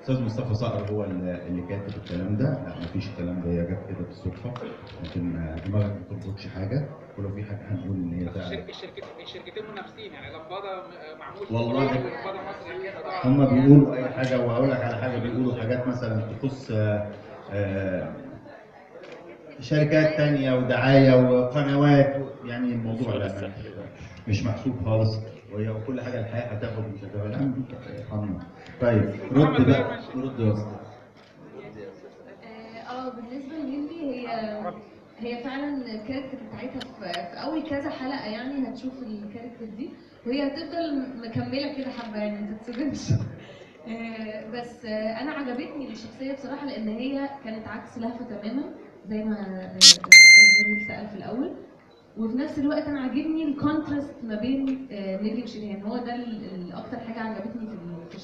استاذ مصطفى صقر هو اللي كاتب الكلام ده. لا مفيش الكلام ده، هي جت كده بالصدفه، لكن دماغك ما تربطش حاجه، ولو في حاجه هنقول ان هي الشركتين منافسين يعني، لمبادة معمول في والله لمبادة مصر كده. هم بيقولوا اي حاجه، وهقول لك على حاجه، بيقولوا حاجات مثلا تخص شركات تانية ودعايه وقنوات، يعني الموضوع لا مش محسوب خالص، وكل حاجه الحياه هتاخد مش هتاخد. ارحمنا. طيب رد بقى، رد يا استاذ. بالنسبه لنيلي، هي فعلا الكاركتر بتاعتها في اول كذا حلقه، يعني هتشوف الكاركتر دي وهي هتفضل مكمله كده حبه، يعني ما تتصدمش. بس انا عجبتني الشخصيه بصراحه، لان هي كانت عكس لهفه تماما زي ما استاذ جميل سال في الاول. وفي نفس الوقت انا عاجبني الكونتراست ما بين نيلي وشريهان، هو ده اكتر حاجه عجبتني